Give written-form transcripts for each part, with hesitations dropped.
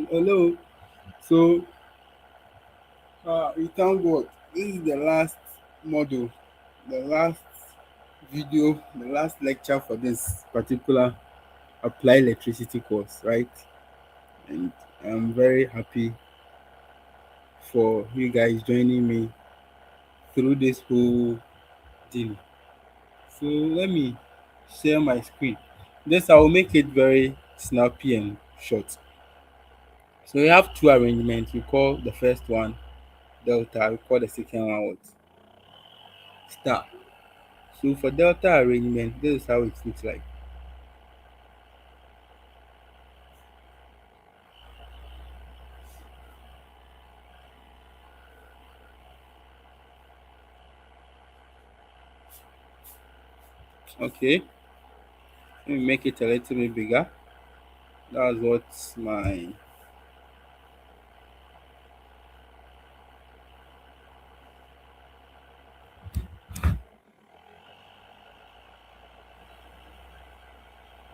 Hello. So, we thank God. This is the last module, the last video, the last lecture for this particular applied electricity course, right? And I'm very happy for you guys joining me through this whole deal. So, let me share my screen. This I will make it very snappy and short. So, we have two arrangements. We call the first one delta, we call the second one what? Star. So for delta arrangement, this is how it looks like. Okay, let me make it a little bit bigger. That's what my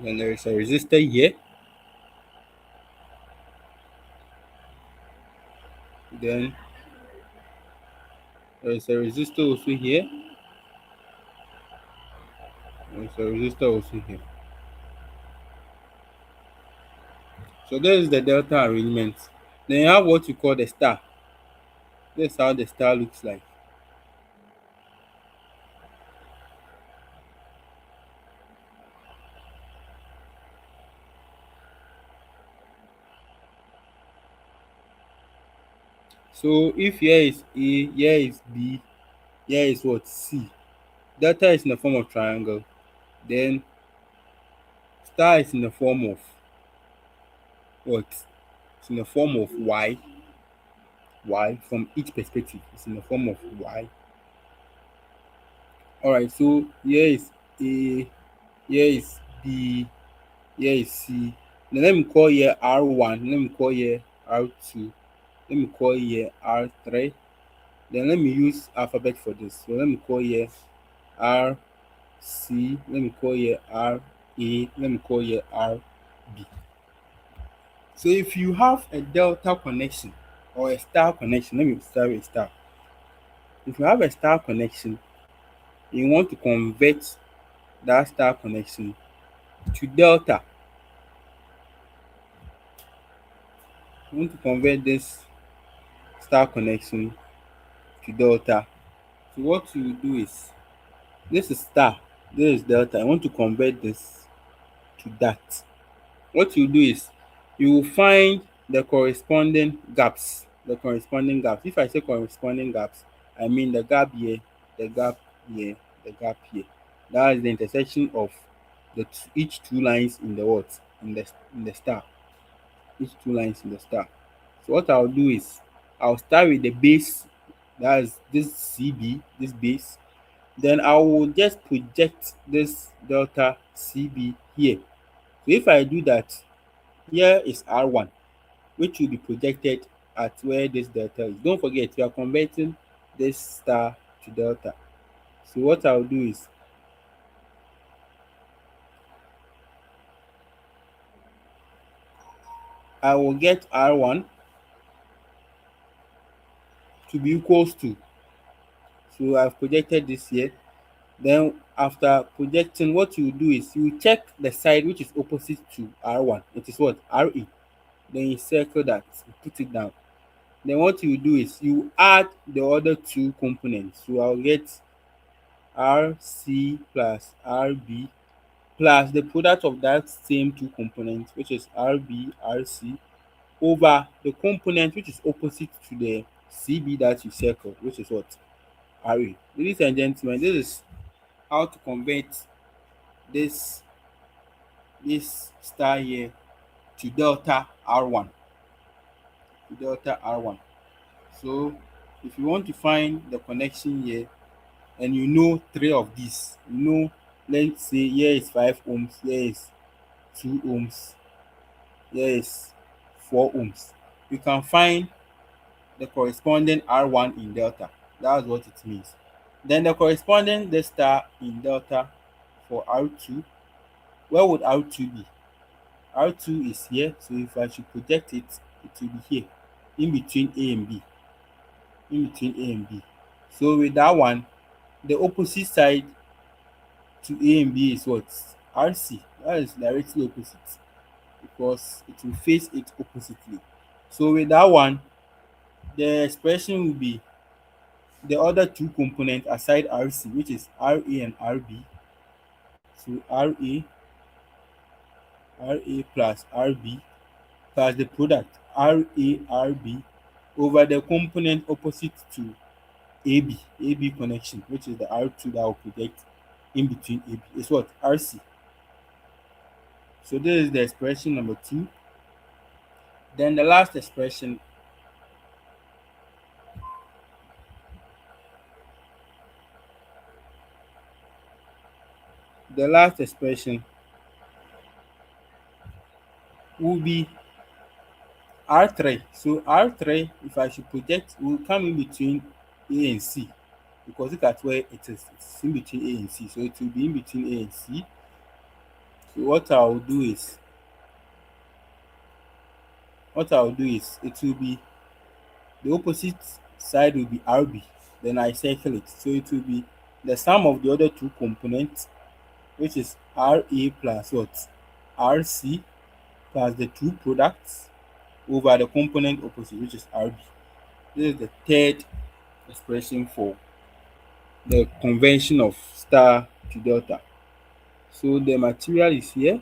then there is a resistor here. Then there is a resistor also here. There is a resistor also here. So this is the delta arrangement. Then you have what you call the star. This is how the star looks like. So if here is A, here is B, here is what? C. Delta is in the form of triangle. Then star is in the form of what? It's in the form of y from each perspective. It's in the form of y. All right, so here is A, here is B, here is C. Then let me call here R1, let me call here R2, let me call here R3. Then let me use alphabet for this. So let me call here RC, let me call here RA, let me call here RB. So if you have a delta connection or a star connection, let me start with star. If you have a star connection, you want to convert that star connection to delta. You want to convert this star connection to delta. So what you do is, this is star, this is delta. I want to convert this to that. What you do is, you will find the corresponding gaps. The corresponding gaps. If I say corresponding gaps, I mean the gap here, the gap here, the gap here. That is the intersection of each two lines in the what? In the star. Each two lines in the star. So what I'll do is, I'll start with the base, that's this CB, this base. Then I will just project this delta CB here. So if I do that, here is R1, which will be projected at where this delta is. Don't forget, we are converting this star to delta. So what I'll do is, I will get R1 to be equals to, so I've projected this here. Then after projecting, what you do is, you check the side which is opposite to R1. It is what? RA. Then you circle that, you put it down. Then what you do is, you add the other two components. So I'll get RC plus RB plus the product of that same two components, which is RB, RC, over the component which is opposite to the CB that you circled, which is what? RA. Ladies and gentlemen, this is how to convert this star here to delta R1. To delta R1. So if you want to find the connection here, and you know three of these, let's say here is 5 ohms, here is 2 ohms, here is 4 ohms. You can find the corresponding R1 in delta. That's what it means. Then the corresponding the star in delta for R2, where would R2 be? R2 is here, so if I should project it, it will be here, in between A and B, in between A and B. So with that one, the opposite side to A and B is what? RC. That is directly opposite because it will face it oppositely. So with that one, the expression will be the other two components aside RC, which is RA and RB. So RA plus RB plus the product RA/RB over the component opposite to AB connection, which is the R2 that will project in between AB. Is what? RC. So this is the expression number 2. Then the last expression will be R3. So R3, if I should project, will come in between A and C because look at where it is. It's in between A and C. So it will be in between A and C. So what I'll do is it will be the opposite side will be RB. Then I circle it. So it will be the sum of the other two components, which is RA plus what? RC plus the two products over the component opposite, which is RB. This is the third expression for the convention of star to delta. So the material is here.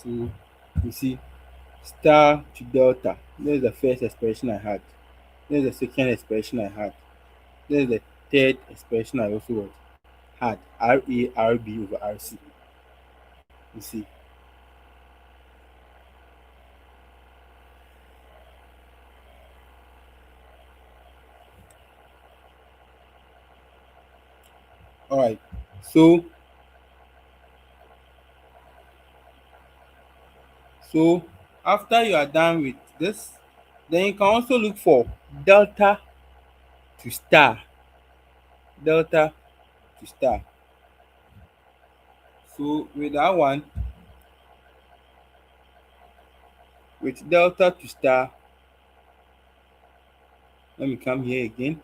So you see star to delta. This is the first expression I had. This is the second expression I had. This is the third expression I also had. RA/RB over RC. You see. Alright. So so after you are done with this, then you can also look for delta to star. Delta to star. So with that one, with delta to star, let me come here again.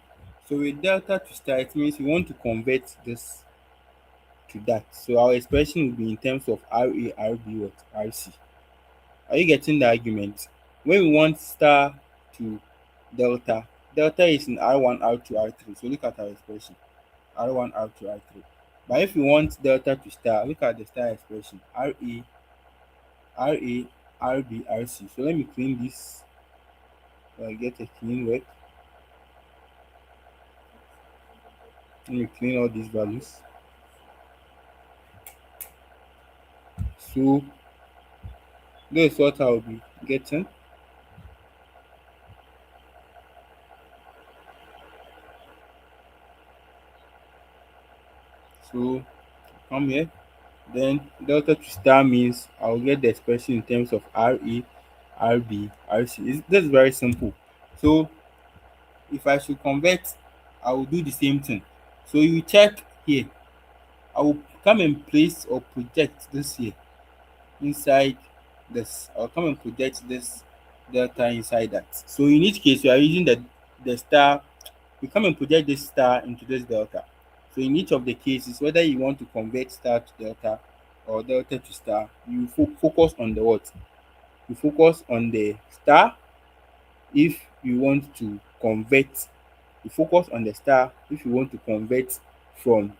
So with delta to star, it means we want to convert this to that. So our expression will be in terms of RA/RB what? RC. Are you getting the argument? When we want star to delta, delta is in R1, R2, R3. So look at our expression. R1, R2, R3. But if we want delta to star, look at the star expression. RA/RB, RC. So let me clean this so I get a clean work. Let me clean all these values. So this is what I will be getting. So come here. Then delta to star means I will get the expression in terms of RA/RB, RC. This is very simple. So if I should convert, I will do the same thing. So you check here. I will come and place or project this here inside this. I'll come and project this delta inside that. So in each case, you are using the star. You come and project this star into this delta. So in each of the cases, whether you want to convert star to delta or delta to star, you focus on the what? You focus on the star. If you want to convert, you focus on the star if you want to convert from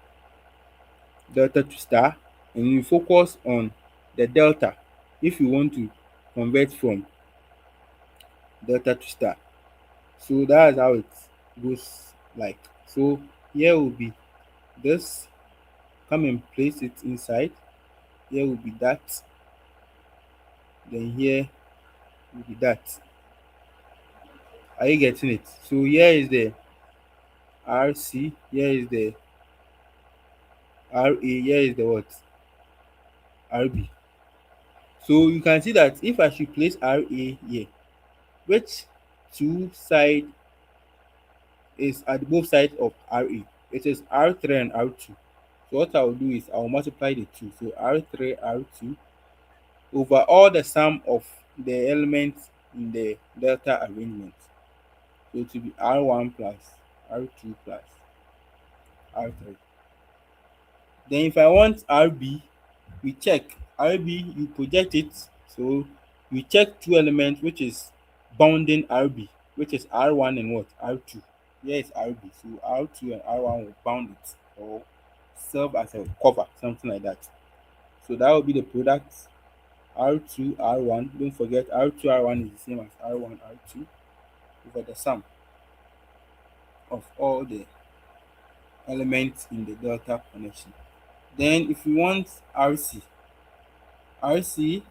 delta to star, and you focus on the delta if you want to convert from delta to star. So that's how it goes like. So here will be this, come and place it inside. Here will be that, then here will be that. Are you getting it? So here is the RC, here is the RA, here is the what? RB. So you can see that if I should place RA here, which two side is at both sides of RA? It is R3 and R2. So what I will do is I will multiply the two. So R3 R2 over all the sum of the elements in the delta arrangement. So it will be R1 plus R2 plus R3. Then if I want RB, we check RB, you project it. So we check two elements which is bounding RB, which is R1 and what? R2. Here is RB. So R2 and R1 will bound it or serve as a cover, something like that. So that will be the product R2 R1. Don't forget R2 R1 is the same as R1 R2 over the sum of all the elements in the delta connection. Then if we want RC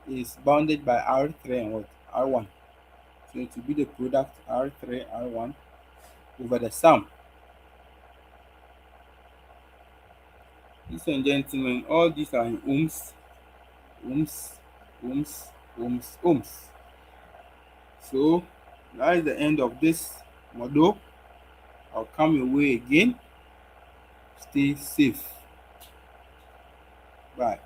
is bounded by R3 and what? R1. So it will be the product R3 R1 over the sum. Ladies and gentlemen, all these are in ohms, ohms, ohms, ohms, ohms. So that is the end of this module. I'll come your way again. Stay safe. Bye.